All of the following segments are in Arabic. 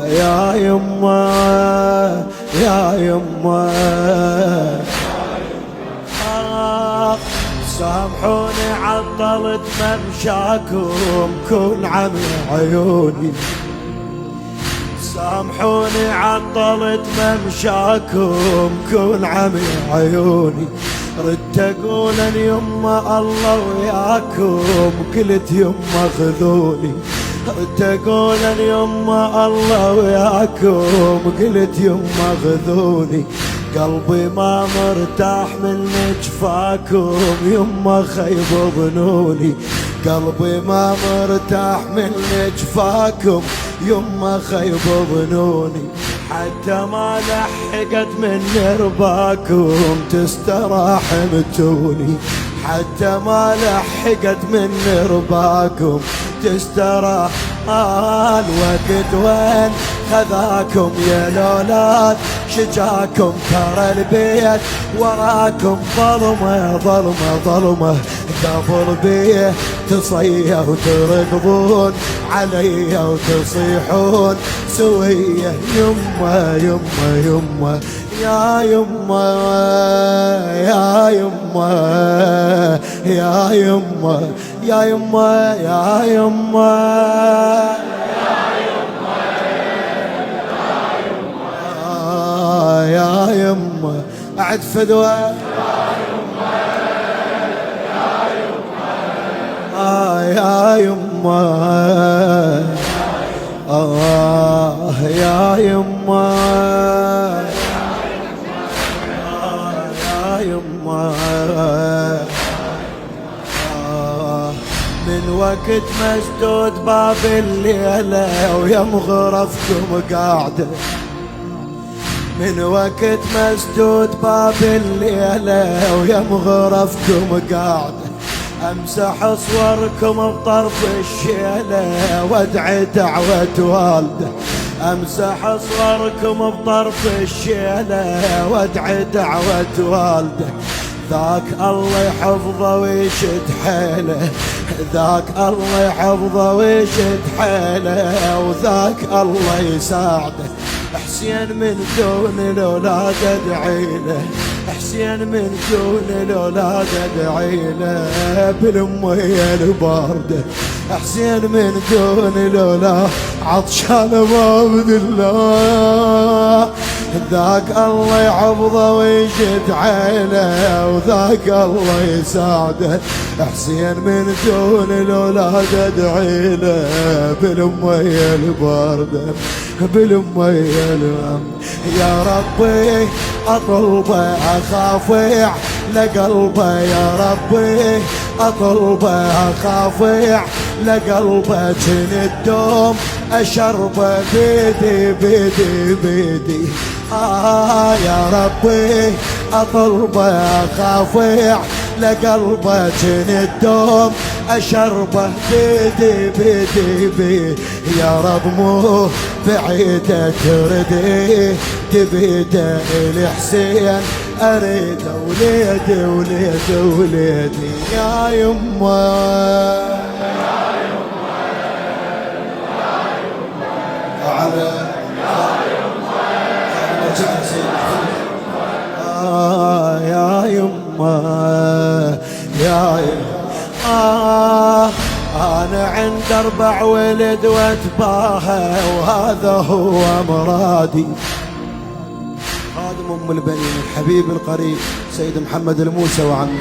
يا يما يا يما سامحوني عطلت ممشاكم كون عمي عيوني، سامحوني عطلت ممشاكم كون عمي عيوني. ردت اقول ان يما الله وياكم قلت يما خذوني، ردت اقول ان يما الله وياكم قلت يما خذوني. قلبي ما مرتاح من جفاكم يما خيب ظنوني، قلبي ما مرتاح من جفاكم يما خيب ظنوني. حتى ما لحقت من رباكم تستراحمتوني، حتى ما لحقت من رباكم تستراح. الوقت وين خذاكم يا لولاد شجاكم، ترى البيت وراكم ظلمة ظلمة ظلمة. قبل بيه تصيح وتركضون علي وتصيحون سوية. يما يما يما يا يما يا يما يا يما يا يما يا يما يا يما أعد فدوى يا يما يا يما يا يما. من وقت مسدود باب الليلة ويم غرفتكم قاعدة، من وقت مسدود باب الليلة ويم غرفتكم قاعدة. امسح صوركم بطرف الشيلة وادعي دعوة والده، امسح صوركم بطرف الشيلة وادعي دعوة والده. ذاك الله يحفظه ويشد حيله، ذاك الله يحفظه ويشد حيله، وذاك الله يساعده. حسين من دون الأولاد ادعي له، حسين من دون الأولاد ادعي له. بالأمية الباردة حسين من دون الأولاد عطشان باب الله. ذاك الله يحفظه ويشد عينه، وذاك الله يساعده. حسين من دون الأولاد ادعي له. بالأمية الباردة بالأمية الأم. يا ربي أطلبه أخافع لقلبه، يا ربي أطلبه أخافع لقلبه. جن الدوم أشربه بيدي بيدي بيدي. يا ربي أطلبه أخافع لقلبه. جن الدوم أشربه بيدي بيدي بيدي. يا رب مو بعيدة تردي تبيده الحسين أريد وليدي وليدي وليدي. يا يما يا يما على يا يما يا يما. أنا عند 4 ولد واتباهى وهذا هو مرادي. خادم أم البنين الحبيب القريب سيد محمد الموسى وعمي.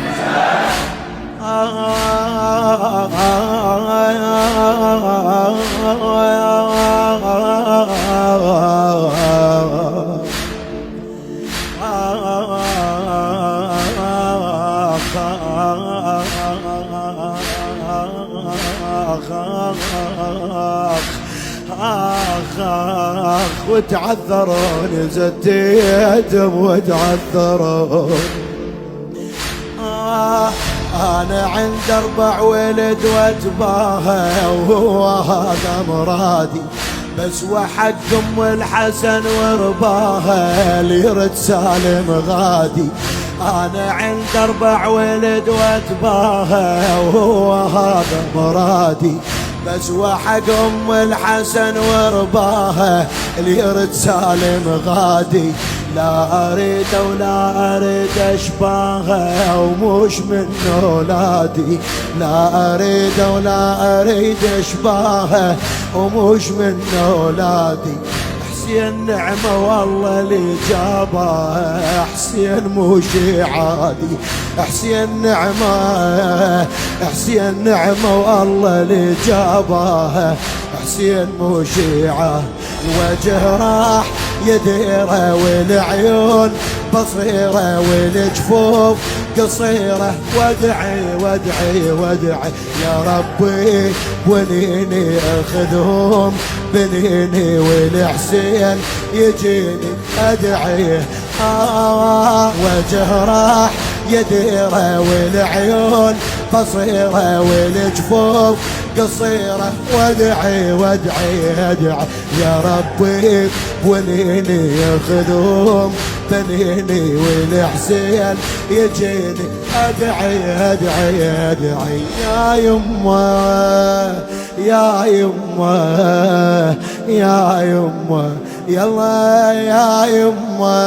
وتعذرون زديتم وتعذرون. أنا عند 4 ولد واتباهى وهو هذا مرادي. بس وحق أم الحسن ورباها ليرد سالم غادي. أنا عند 4 ولد واتباهى وهو هذا مرادي. بس وحق ام الحسن ورباها اللي يرد سالم غادي، لا اريد ولا اريد اشباهها ومش من اولادي، لا اريد ولا اريد اشباهها ومش من اولادي. حسين نعمة والله اللي جابها، حسين مو شي عادي، حسين نعمة، حسين نعمة والله اللي جابها، حسين مو شي عادي. الوجه راح يديره والعيون بصيرة والجفوف قصيرة، وادعي وادعي وادعي يا ربي وليني اخذهم بنيني والحسين يجيني ادعي. وجه راح يديره والعيون بصيرة والجفوف قصيرة، وادعي وادعي ادعي يا ربي وليني ياخذهم بنيني والحسين يجيني ادعي ادعي ادعي يا يمه يا يمه يا يمه يلا يا يمه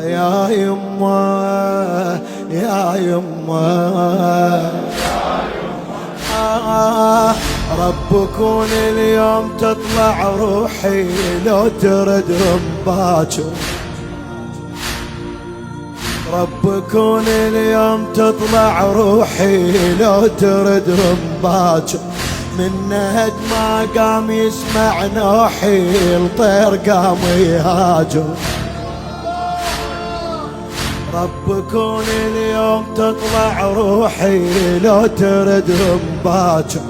يا يمه يا يمه ربكون اليوم تطلع روحي لو تردهم باكر، ربكون اليوم تطلع روحي لو تردهم باكر. من نهد ما قام يسمع نوحي الطير قام يهاجر، ربكون اليوم تطلع روحي لو تردهم باكر.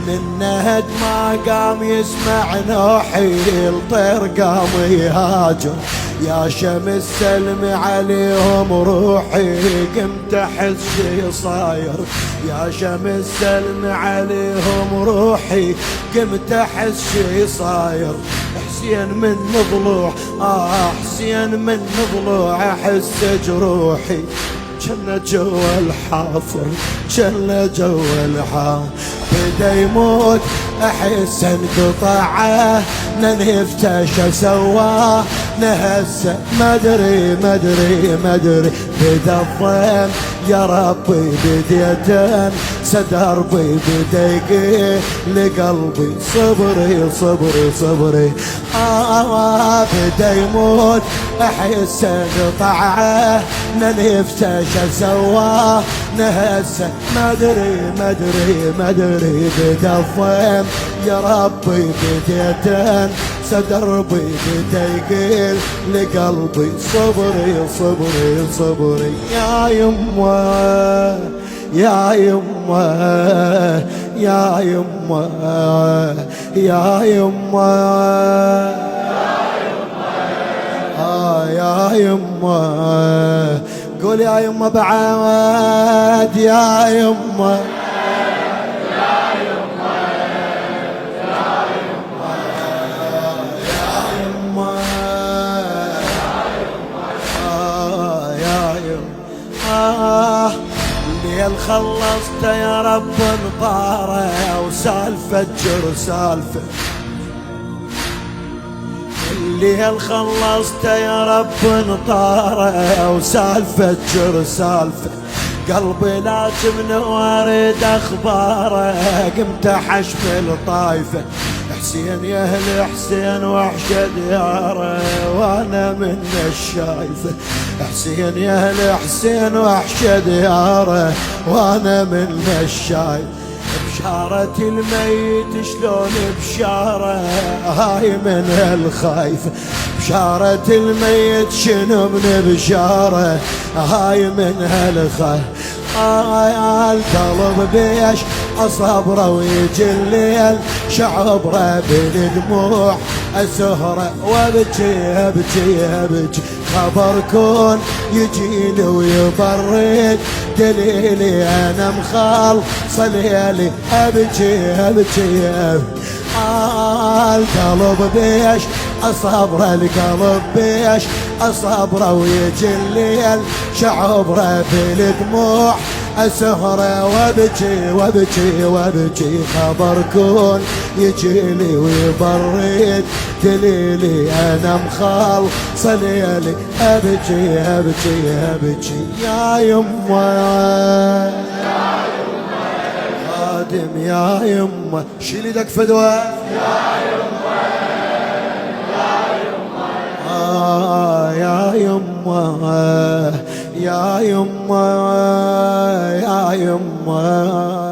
من نهد ما قام يسمع نوحي الطير قام يهاجر. يا شمس سلمي عليهم روحي قمت احس شي صاير، يا شمس سلمي عليهم روحي قمت احس شي صاير. حسين من ضلوع حسين من ضلوع احس جروحي جنة جوا الحافر جنة جوا الحافر. بدا يموت احس انقطعه ننهفته شو سواه نهسه مدري مدري مدري. بدا الضيم يا ربي بديتن سدربي بدا يقيل لقلبي صبري صبري صبري. بدا يموت احس انقطعه ننهفته شو سواه نهسه مدري مدري مدري. بدا الضيم يا ربي بديتن سدربي بدا يقيل لقلبي صبري صبري صبري. يا يمه يا يمه يا يمه يا يمه يا يمه قول يا يمه بعد يا يمه خلصت يا رب نطاره وسالفة جر سالفة. الليل خلصت يا رب نطاره وسالفة جر سالفة. قلبي لازم وارد اخباره قمت حشمل طايفة. حسين يا اهل حسين وحشة دياره وانا من الشايفة. حسين يا اهل حسين وحشة دياره وانا من الشايفة. بشارة الميت شلون بشارة هاي من الخايفة. بشارة الميت شنو من بشارة هاي من الخايفة. القلب بيش اصبره ويجي الليل شعبره بالدموع اسهره وابكي ابكي ابكي. خبر كون يجيني ويبرد دليلي انا مخالص ليلي ابكي ابكي ابكي. القلب بيش اصبره القلب بيش أصبره ويجي الليل شعبره بالدموع أسهره وابكي وابكي وابكي خبر كون يجيلي ويبرد دليلي أنا مخلص ليلي أبكي أبكي أبكي يا يمه خادم يا يمه شيلي دك فدوى يا يمه يا يمه يا يمه يا يمه